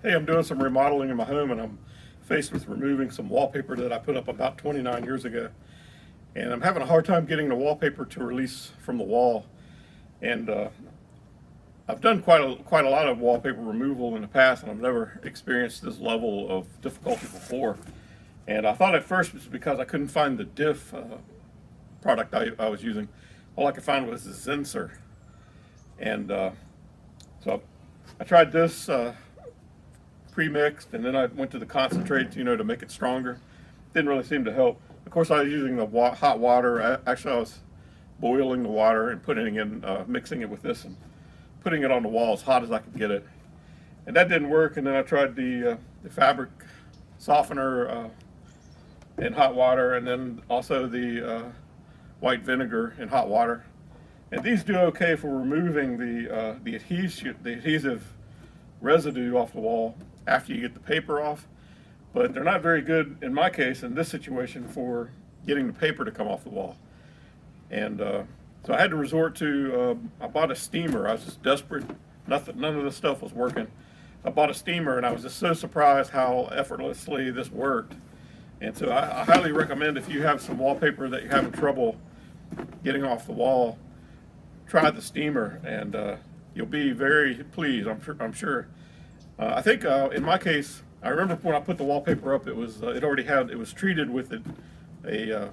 Hey, I'm doing some remodeling in my home and I'm faced with removing some wallpaper that I put up about 29 years ago. And I'm having a hard time getting the wallpaper to release from the wall. And I've done quite a lot of wallpaper removal in the past, and I've never experienced this level of difficulty before. And I thought at first it was because I couldn't find the diff product I was using. All I could find was the Zinsser. And so I tried this pre-mixed, and then I went to the concentrate, to make it stronger. Didn't really seem to help. Of course, I was using the hot water. Actually, I was boiling the water and putting in, mixing it with this and putting it on the wall as hot as I could get it. And that didn't work. And then I tried the fabric softener in hot water, and then also the white vinegar in hot water. And these do okay for removing the adhesive residue off the wall after you get the paper off, but they're not very good in my case in this situation for getting the paper to come off the wall. And so I had to resort to I bought a steamer. I was just desperate. None of this stuff was working. I bought a steamer, and I was just so surprised how effortlessly this worked. And so I highly recommend, if you have some wallpaper that you're having trouble getting off the wall, try the steamer, and you'll be very pleased. I'm sure. I think in my case, I remember when I put the wallpaper up, it was treated with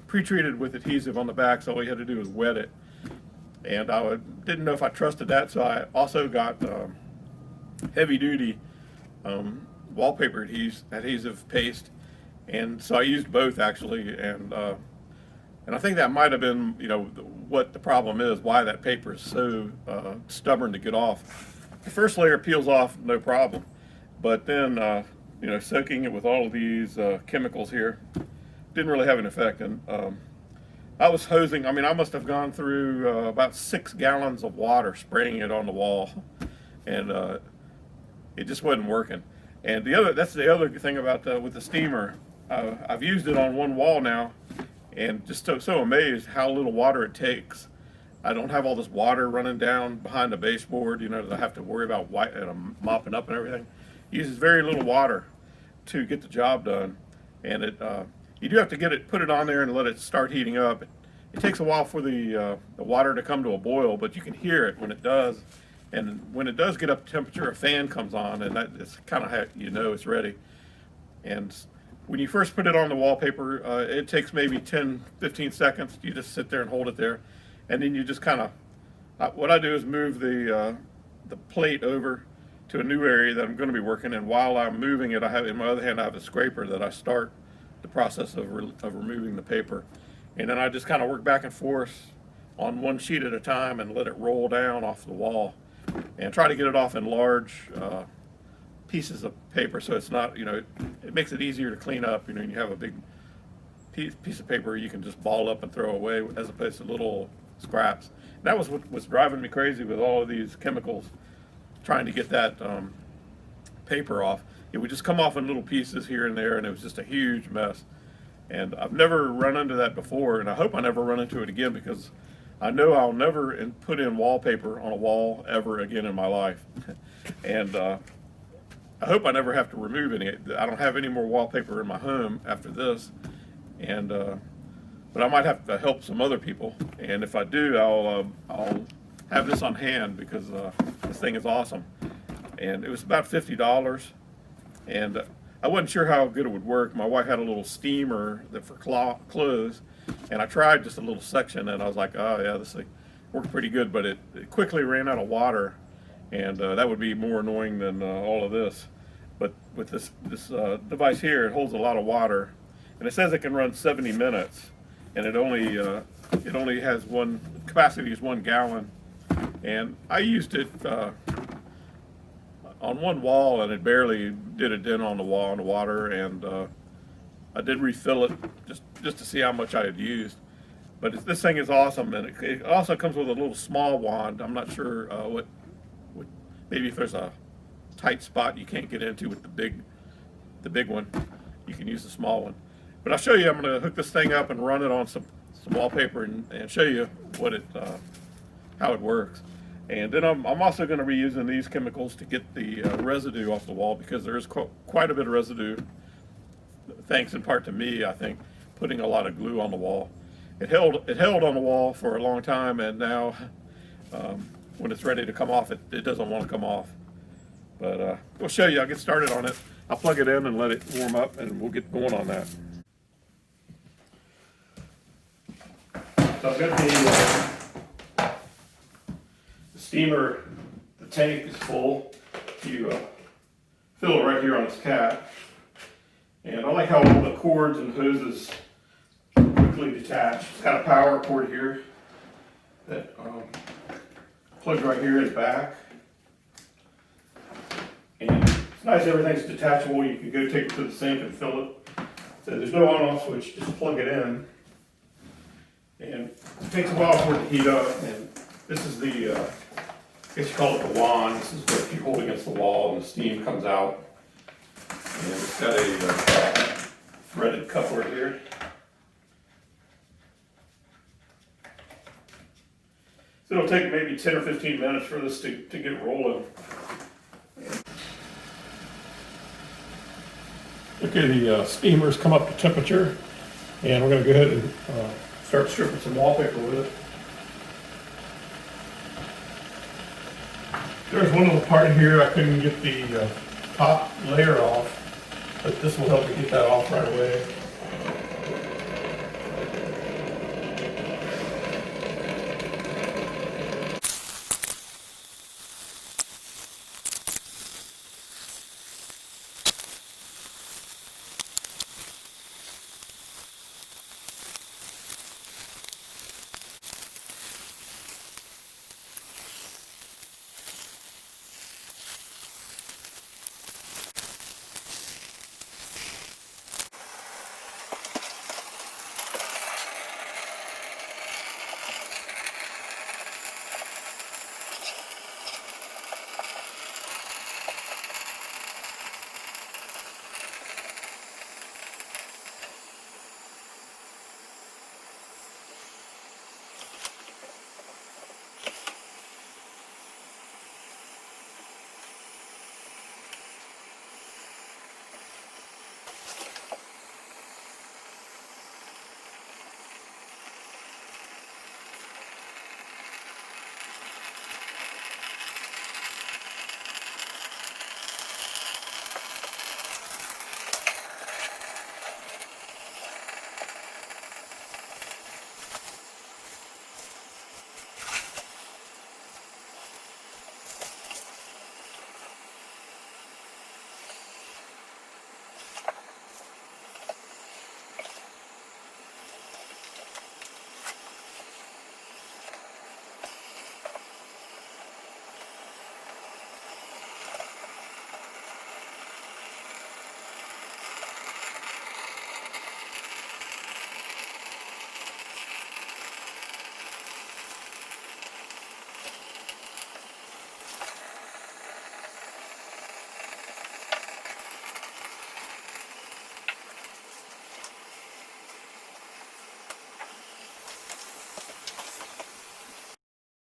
pre-treated with adhesive on the back, so all you had to do was wet it. And I didn't know if I trusted that, so I also got heavy-duty wallpaper adhesive paste, and so I used both actually, and I think that might have been, what the problem is, why that paper is so stubborn to get off. The first layer peels off, no problem, but then, soaking it with all of these chemicals here didn't really have an effect. And I was hosing, I must have gone through about 6 gallons of water spraying it on the wall, and it just wasn't working. And that's the other thing about with the steamer. I've used it on one wall now, and just so amazed how little water it takes. I don't have all this water running down behind the baseboard, that I have to worry about mopping up and everything. It uses very little water to get the job done, and you do have to put it on there and let it start heating up. It takes a while for the water to come to a boil, but you can hear it when it does. And when it does get up to temperature, a fan comes on, and that's kind of how it's ready. And when you first put it on the wallpaper, it takes maybe 10-15 seconds. You just sit there and hold it there, and then you just kind of, what I do is move the plate over to a new area that I'm going to be working in. While I'm moving it, in my other hand, I have a scraper that I start the process of removing the paper, and then I just kind of work back and forth on one sheet at a time and let it roll down off the wall, and try to get it off in large pieces of paper, so it's not, it makes it easier to clean up. You have a big piece of paper you can just ball up and throw away, as opposed to little scraps. And that was what was driving me crazy with all of these chemicals, trying to get that paper off. It would just come off in little pieces here and there, and it was just a huge mess. And I've never run into that before, and I hope I never run into it again, because I know I'll never put in wallpaper on a wall ever again in my life. And I hope I never have to remove any. I don't have any more wallpaper in my home after this, and but I might have to help some other people. And if I do, I'll have this on hand, because this thing is awesome. And it was about $50, and I wasn't sure how good it would work. My wife had a little steamer for clothes, and I tried just a little section, and I was like, oh yeah, this thing worked pretty good, but it quickly ran out of water. And that would be more annoying than all of this. But with this device here, it holds a lot of water, and it says it can run 70 minutes, and it only has capacity is 1 gallon. And I used it on one wall, and it barely did a dent on the wall in the water. And I did refill it just to see how much I had used. But this thing is awesome, and it also comes with a little small wand. I'm not sure what maybe if there's a tight spot you can't get into with the big one, you can use the small one. But I'll show you. I'm going to hook this thing up and run it on some wallpaper and show you how it works. And then I'm also going to be using these chemicals to get the residue off the wall, because there is quite a bit of residue, thanks in part to me, I think, putting a lot of glue on the wall. It held on the wall for a long time, and now when it's ready to come off, it doesn't want to come off. But we'll show you. I'll get started on it. I'll plug it in and let it warm up, and we'll get going on that. So I've got the steamer, the tank is full. You fill it right here on its cap. And I like how all the cords and hoses quickly detach. It's got a power cord here that plugs right here in the back. And it's nice, everything's detachable. You can go take it to the sink and fill it. So there's no on-off switch, just plug it in. And it takes a while for it to heat up. And this is the, I guess you call it the wand. This is what you hold against the wall and the steam comes out. And it's got a threaded coupler here. So it'll take maybe 10 or 15 minutes for this to get rolling. Okay, the steamer's come up to temperature, and we're going to go ahead and start stripping some wallpaper with it. There's one little part here I couldn't get the top layer off, but this will help me get that off right away.